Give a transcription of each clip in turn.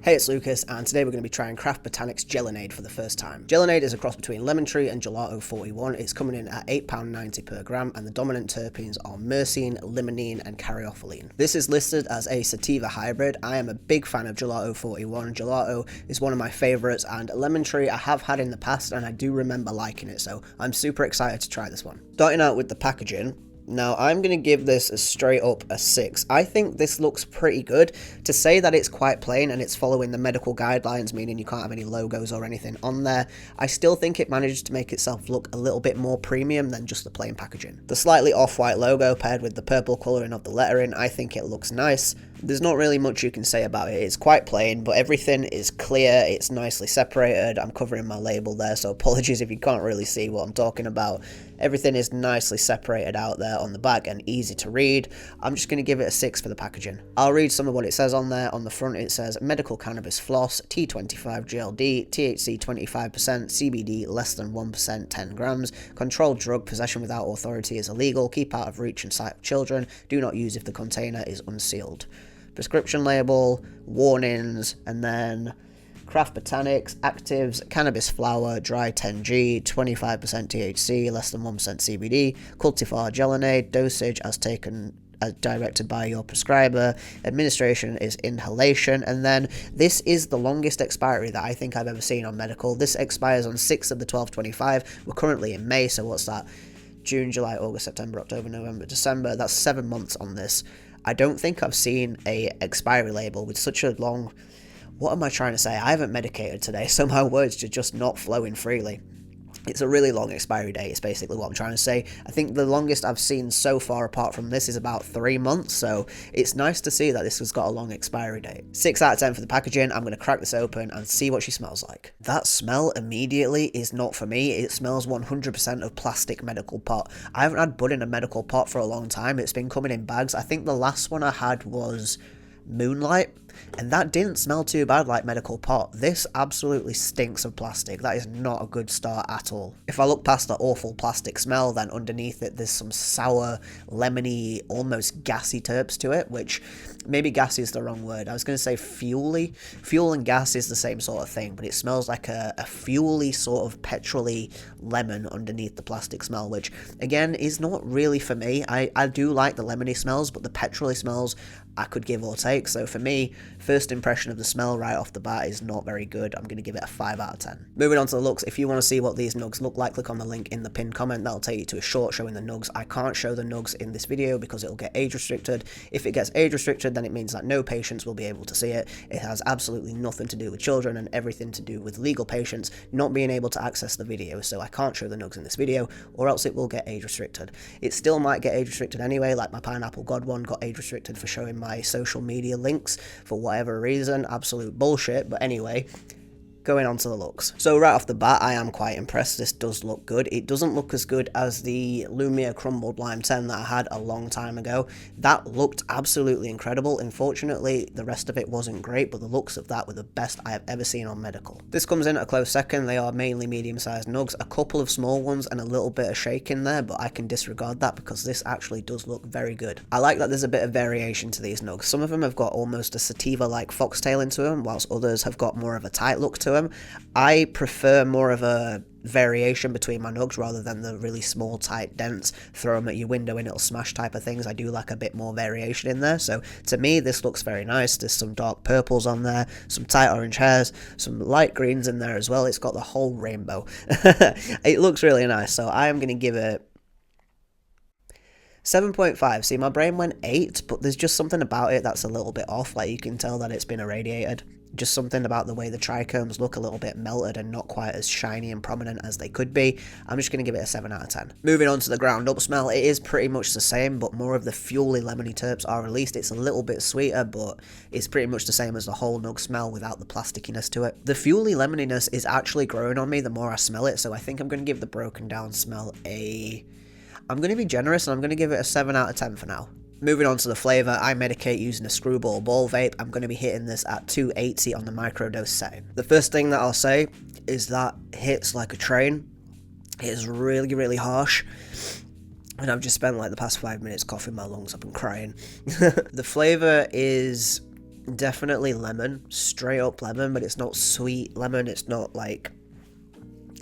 Hey, it's Lucas, and today we're going to be trying Craft Botanics Gelonade for the first time. Gelonade is a cross between Lemon Tree and Gelato 41. It's coming in at £8.90 per gram, and the dominant terpenes are myrcene, limonene, and caryophyllene. This is listed as a sativa hybrid. I am a big fan of Gelato 41. Gelato is one of my favourites, and Lemon Tree I have had in the past, and I do remember liking it, so I'm super excited to try this one. Starting out with the packaging. Now, I'm going to give this a straight up a 6. I think this looks pretty good. To say that it's quite plain and it's following the medical guidelines, meaning you can't have any logos or anything on there, I still think it manages to make itself look a little bit more premium than just the plain packaging. The slightly off-white logo paired with the purple colouring of the lettering, I think it looks nice. There's not really much you can say about it. It's quite plain, but everything is clear. It's nicely separated. I'm covering my label there, so apologies if you can't really see what I'm talking about. Everything is nicely separated out there on the back and easy to read. I'm just going to give it a 6 for the packaging. I'll read some of what it says on there. On the front it says medical cannabis floss, T25 GLD, THC 25%, CBD less than 1%, 10 grams. Controlled drug, possession without authority is illegal. Keep out of reach and sight of children. Do not use if the container is unsealed. Prescription label, warnings, and then Craft Botanics, actives, cannabis flower, dry 10G, 25% THC, less than 1% CBD, cultivar Gelonade, dosage as taken as directed by your prescriber, administration is inhalation, and then this is the longest expiry that I think I've ever seen on medical. This expires on 6th of the 12th 25. We're currently in May, so what's that? June, July, August, September, October, November, December. That's 7 months on this. I don't think I've seen a expiry label with such a long... What am I trying to say? I haven't medicated today, so my words are just not flowing freely. It's a really long expiry date, is basically what I'm trying to say. I think the longest I've seen so far apart from this is about 3 months, so it's nice to see that this has got a long expiry date. 6 out of 10 for the packaging. I'm going to crack this open and see what she smells like. That smell immediately is not for me. It smells 100% of plastic medical pot. I haven't had bud in a medical pot for a long time. It's been coming in bags. I think the last one I had was Moonlight, and that didn't smell too bad like medical pot. This absolutely stinks of plastic. That is not a good start at all. If I look past the awful plastic smell, then underneath it there's some sour, lemony, almost gassy terps to it, which maybe gassy is the wrong word. I was going to say fuely. Fuel and gas is the same sort of thing, but it smells like a fuely sort of petrol-y lemon underneath the plastic smell, which again is not really for me. I do like the lemony smells, but the petrol-y smells I could give or take. So for me, first impression of the smell right off the bat is not very good. I'm going to give it a 5 out of 10. Moving on to the looks. If you want to see what these nugs look like, click on the link in the pinned comment. That'll take you to a short showing the nugs. I can't show the nugs in this video because it'll get age restricted. If it gets age restricted, then it means that no patients will be able to see it. It has absolutely nothing to do with children and everything to do with legal patients not being able to access the video. So I can't show the nugs in this video, or else it will get age restricted. It still might get age restricted anyway, like my Pineapple God one got age restricted for showing my social media links for whatever reason. Absolute bullshit. But anyway, going on to the looks. So right off the bat, I am quite impressed. This does look good. It doesn't look as good as the Lumia Crumbled Lime 10 that I had a long time ago. That looked absolutely incredible. Unfortunately, the rest of it wasn't great, but the looks of that were the best I have ever seen on medical. This comes in at a close second. They are mainly medium-sized nugs, a couple of small ones and a little bit of shake in there, but I can disregard that because this actually does look very good. I like that there's a bit of variation to these nugs. Some of them have got almost a sativa-like foxtail into them, whilst others have got more of a tight look to them. I prefer more of a variation between my nugs rather than the really small, tight, dense, throw them at your window and it'll smash type of things. I do like a bit more variation in there. So to me, this looks very nice. There's some dark purples on there, some tight orange hairs, some light greens in there as well. It's got the whole rainbow. It looks really nice. So I am going to give it 7.5. See, my brain went 8, but there's just something about it that's a little bit off. Like, you can tell that it's been irradiated. Just something about the way the trichomes look a little bit melted and not quite as shiny and prominent as they could be. I'm just going to give it a 7 out of 10. Moving on to the ground up smell, it is pretty much the same, but more of the fuely lemony terps are released. It's a little bit sweeter, but it's pretty much the same as the whole nug smell without the plastickiness to it. The fuely lemoniness is actually growing on me the more I smell it, so I think I'm going to give the broken down smell I'm going to be generous and I'm going to give it a 7 out of 10 for now. Moving on to the flavour, I medicate using a screwball ball vape. I'm going to be hitting this at 280 on the microdose setting. The first thing that I'll say is that hits like a train. It is really, really harsh. And I've just spent like the past 5 minutes coughing my lungs up and crying. The flavour is Definitely lemon, straight up lemon, but it's not sweet lemon. It's not like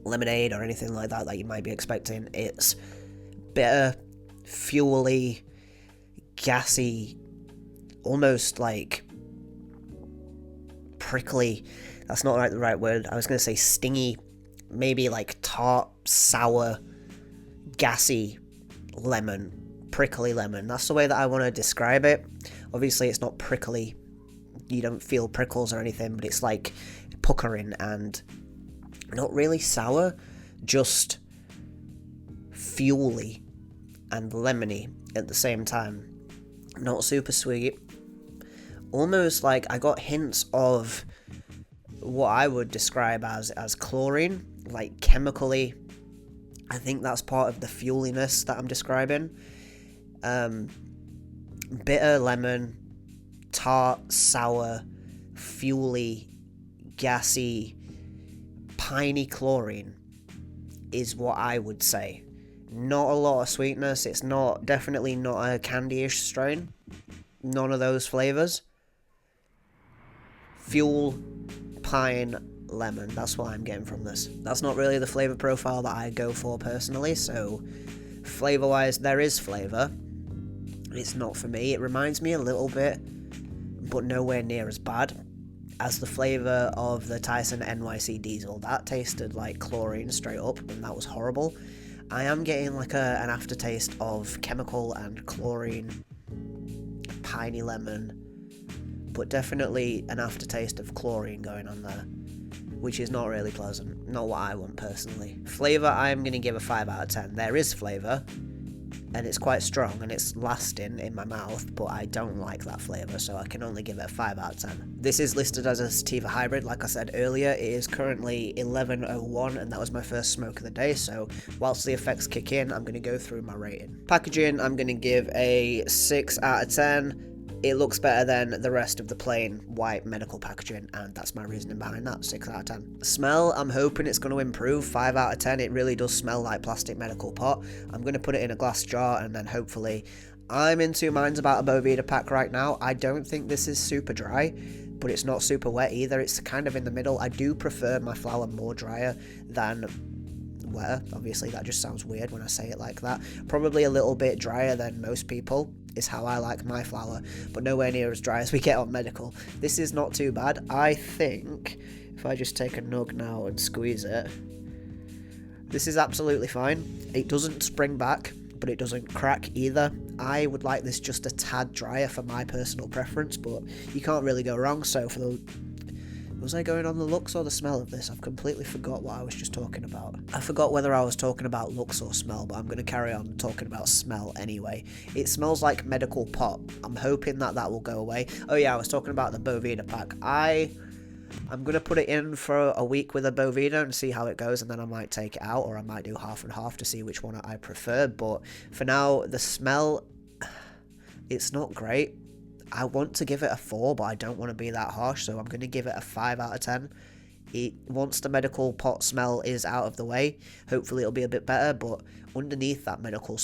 lemonade or anything like that you might be expecting. It's bitter, fuely, gassy, almost like prickly. That's not the right word. I was going to say stingy, maybe like tart, sour, gassy lemon, prickly lemon. That's the way that I want to describe it. Obviously, it's not prickly. You don't feel prickles or anything, but it's like puckering and not really sour, just fuely and lemony at the same time. Not super sweet. Almost like I got hints of what I would describe as chlorine, like chemically. I think that's part of the fueliness that I'm describing. Bitter lemon, tart, sour, fuely, gassy, piney chlorine is what I would say. Not a lot of sweetness. It's definitely not a candy-ish strain. None of those flavors. Fuel, pine, lemon. That's what I'm getting from this. That's not really the flavor profile that I go for personally, so flavor-wise, there is flavor. It's not for me. It reminds me a little bit, but nowhere near as bad as the flavor of the Tyson NYC Diesel. That tasted like chlorine straight up, and that was horrible. I am getting like an aftertaste of chemical and chlorine, piney lemon, but definitely an aftertaste of chlorine going on there, which is not really pleasant. Not what I want personally. Flavor, I'm going to give a 5 out of 10. There is flavor, and it's quite strong, and it's lasting in my mouth, but I don't like that flavor, so I can only give it a 5 out of 10. This is listed as a sativa hybrid, like I said earlier. It is currently 11:01, and that was my first smoke of the day, so whilst the effects kick in, I'm going to go through my rating. Packaging, I'm going to give a 6 out of 10. It looks better than the rest of the plain white medical packaging, and that's my reasoning behind that, 6 out of 10. Smell, I'm hoping it's going to improve, 5 out of 10. It really does smell like plastic medical pot. I'm going to put it in a glass jar, and then hopefully, I'm in two minds about a Boveda pack right now. I don't think this is super dry, but it's not super wet either. It's kind of in the middle. I do prefer my flower more drier than wetter. Obviously, that just sounds weird when I say it like that. Probably a little bit drier than most people is how I like my flower, but nowhere near as dry as we get on medical. This is not too bad. I think if I just take a nug now and squeeze it, this is absolutely fine. It doesn't spring back, but it doesn't crack either. I would like this just a tad drier for my personal preference, but you can't really go wrong. So for the... Was I going on the looks or the smell of this? I've completely forgot what I was just talking about. I forgot whether I was talking about looks or smell, but I'm going to carry on talking about smell anyway. It smells like medical pot. I'm hoping that will go away. Oh yeah, I was talking about the Boveda pack. I'm going to put it in for a week with a Boveda and see how it goes, and then I might take it out, or I might do half and half to see which one I prefer. But for now, the smell, it's not great. I want to give it a 4, but I don't want to be that harsh, so I'm going to give it a 5 out of 10. Once the medical pot smell is out of the way, hopefully it'll be a bit better, but underneath that medical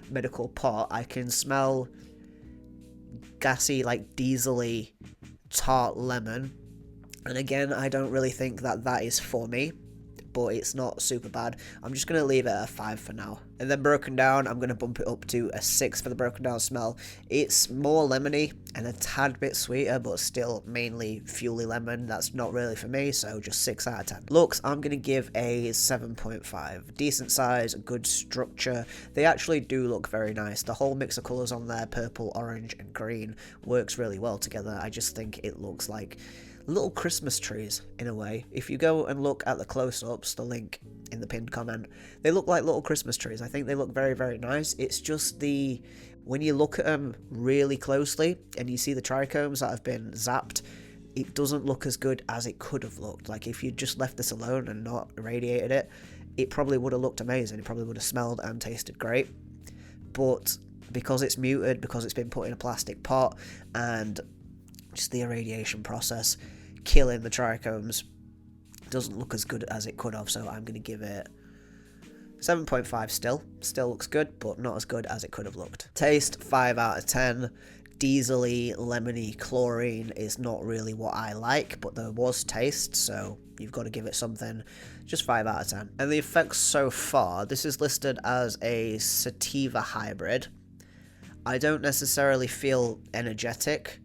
medical pot, I can smell gassy, like diesel-y, tart lemon, and again, I don't really think that is for me, but it's not super bad. I'm just going to leave it at a 5 for now. And then broken down, I'm going to bump it up to a 6 for the broken down smell. It's more lemony and a tad bit sweeter, but still mainly fuely lemon. That's not really for me, so just 6 out of 10. Looks, I'm going to give a 7.5. Decent size, good structure. They actually do look very nice. The whole mix of colours on there, purple, orange, and green, works really well together. I just think it looks like little Christmas trees in a way. If you go and look at the close-ups, the link in the pinned comment, they look like little Christmas trees. I think they look very, very nice. It's just when you look at them really closely and you see the trichomes that have been zapped, it doesn't look as good as it could have looked. Like if you just left this alone and not irradiated it, it probably would have looked amazing. It probably would have smelled and tasted great. But because it's muted, because it's been put in a plastic pot, and just the irradiation process killing the trichomes, doesn't look as good as it could have, so I'm going to give it 7.5 still looks good, but not as good as it could have looked. Taste, 5 out of 10. diesely, lemony chlorine is not really what I like, but there was taste, so you've got to give it something. Just 5 out of 10. And the effects so far, this is listed as a sativa hybrid. I don't necessarily feel energetic.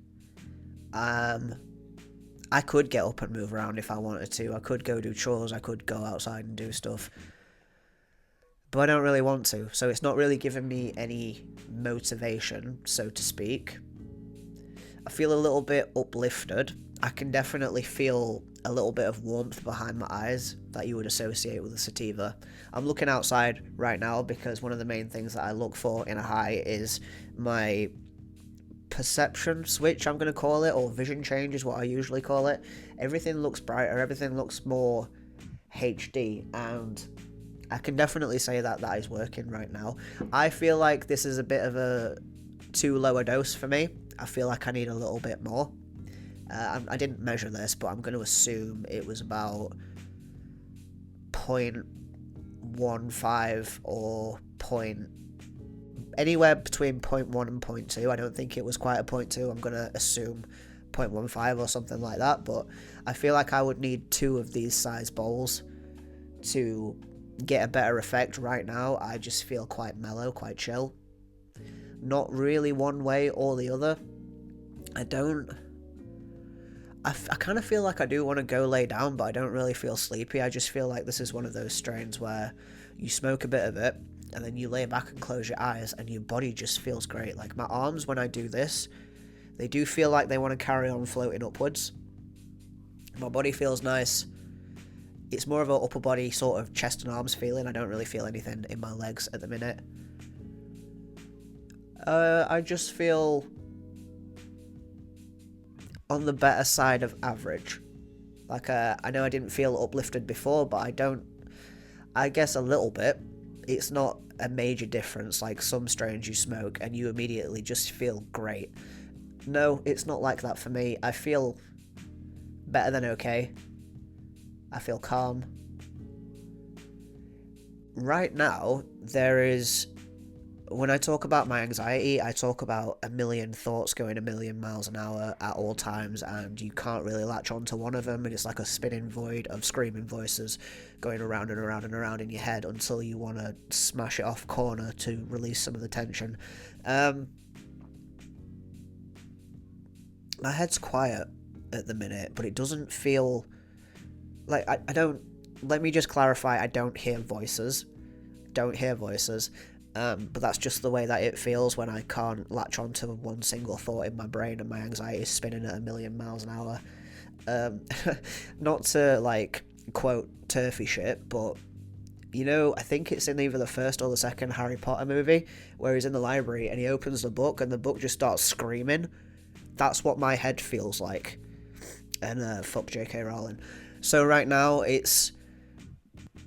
I could get up and move around if I wanted to. I could go do chores, I could go outside and do stuff. But I don't really want to, so it's not really giving me any motivation, so to speak. I feel a little bit uplifted. I can definitely feel a little bit of warmth behind my eyes that you would associate with a sativa. I'm looking outside right now because one of the main things that I look for in a high is my perception switch, I'm going to call it, or vision change is what I usually call it. Everything looks brighter, everything looks more HD, and I can definitely say that that is working right now. I feel like this is a bit of a too low a dose for me. I feel like I need a little bit more. I didn't measure this, but I'm going to assume it was about 0.15 or anywhere between 0.1 and 0.2. I don't think it was quite a 0.2. I'm going to assume 0.15 or something like that, but I feel like I would need 2 of these size bowls to get a better effect. Right now I just feel quite mellow, quite chill, not really one way or the other. I kind of feel like I do want to go lay down, but I don't really feel sleepy. I just feel like this is one of those strains where you smoke a bit of it and then you lay back and close your eyes and your body just feels great. Like my arms, when I do this, they do feel like they want to carry on floating upwards. My body feels nice. It's more of an upper body sort of chest and arms feeling. I don't really feel anything in my legs at the minute. I just feel on the better side of average. Like, I know I didn't feel uplifted before, but I guess a little bit. It's not a major difference like some strains you smoke and you immediately just feel great. No, it's not like that for me. I feel better than okay. I feel calm. Right now, when I talk about my anxiety, I talk about a million thoughts going a million miles an hour at all times, and you can't really latch onto one of them, and it's like a spinning void of screaming voices going around and around and around in your head until you want to smash it off corner to release some of the tension. My head's quiet at the minute, but it doesn't feel like I don't. Let me just clarify, I don't hear voices. But that's just the way that it feels when I can't latch onto one single thought in my brain and my anxiety is spinning at a million miles an hour. Not to, like, quote turfy shit, but, you know, I think it's in either the first or the second Harry Potter movie, where he's in the library and he opens the book and the book just starts screaming. That's what my head feels like. And, fuck J.K. Rowling. So right now,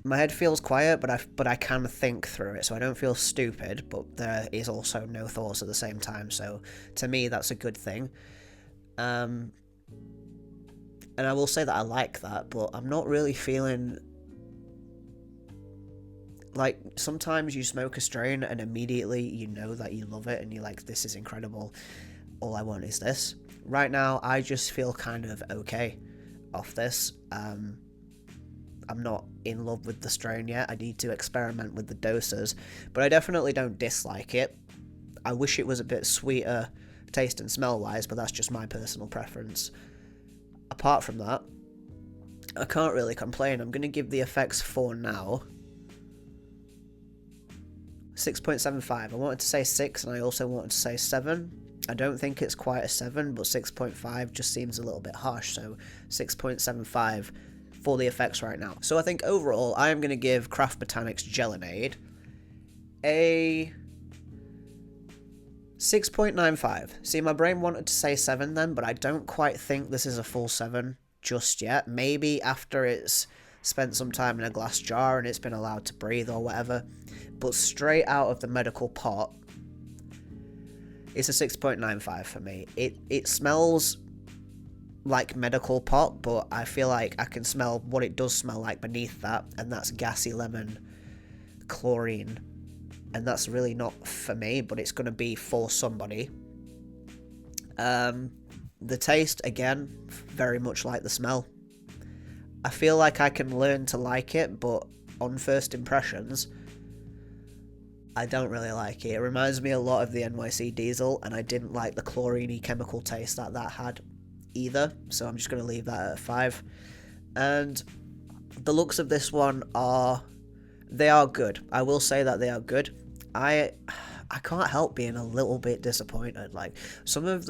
my head feels quiet, but I can think through it, so I don't feel stupid, but there is also no thoughts at the same time, so to me that's a good thing. And I will say that I like that, but I'm not really feeling like, sometimes you smoke a strain and immediately you know that you love it and you're like, this is incredible, all I want is this. Right now I just feel kind of okay off this. I'm not in love with the strain yet. I need to experiment with the doses, but I definitely don't dislike it. I wish it was a bit sweeter taste and smell wise, but that's just my personal preference. Apart from that, I can't really complain. I'm going to give the effects for now 6.75. I wanted to say 6 and I also wanted to say 7. I don't think it's quite a 7, but 6.5 just seems a little bit harsh, so 6.75 for the effects right now. So I think overall, I am going to give Craft Botanics Gelonade a 6.95. See, my brain wanted to say 7 then, but I don't quite think this is a full 7 just yet. Maybe after it's spent some time in a glass jar and it's been allowed to breathe or whatever. But straight out of the medical pot, it's a 6.95 for me. It smells like medical pot, but I feel like I can smell what it does smell like beneath that, and that's gassy lemon, chlorine, and that's really not for me, but it's going to be for somebody. The taste, again, very much like the smell. I feel like I can learn to like it, but on first impressions, I don't really like it. It reminds me a lot of the NYC Diesel, and I didn't like the chlorine chemical taste that had either, so I'm just going to leave that at a 5. And the looks of this one they are good. I will say that they are good. I can't help being a little bit disappointed. Like, some of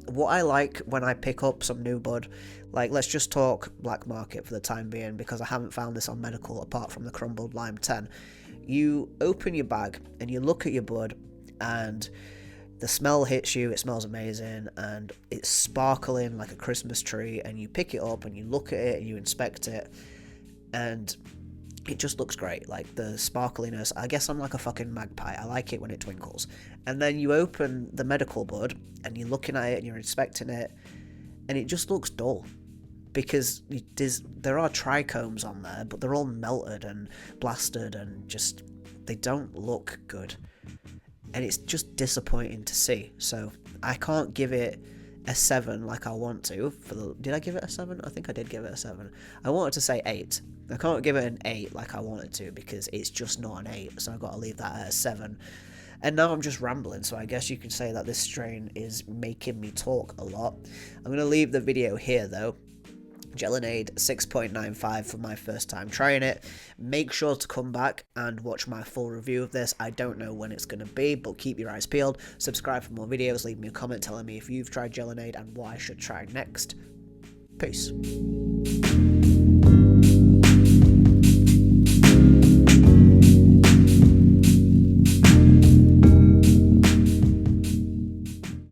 what I like when I pick up some new bud, like, let's just talk black market for the time being, because I haven't found this on medical apart from the crumbled lime 10. You open your bag and you look at your bud, and the smell hits you. It smells amazing and it's sparkling like a Christmas tree, and you pick it up and you look at it and you inspect it, and it just looks great. Like, the sparkliness, I guess I'm like a fucking magpie. I like it when it twinkles. And then you open the medical bud and you're looking at it and you're inspecting it, and it just looks dull, because there are trichomes on there, but they're all melted and blasted, and just, they don't look good, and it's just disappointing to see. So I can't give it a 7 like I want to. Did I give it a 7? I think I did give it a 7. I wanted to say 8. I can't give it an 8 like I wanted to, because it's just not an 8, so I've got to leave that at a 7. And now I'm just rambling, so I guess you could say that this strain is making me talk a lot. I'm going to leave the video here though. Gelonade 6.95 for my first time trying it. Make sure to come back and watch my full review of this. I don't know when it's going to be, but keep your eyes peeled. Subscribe for more videos. Leave me a comment telling me if you've tried Gelonade and what I should try next. Peace.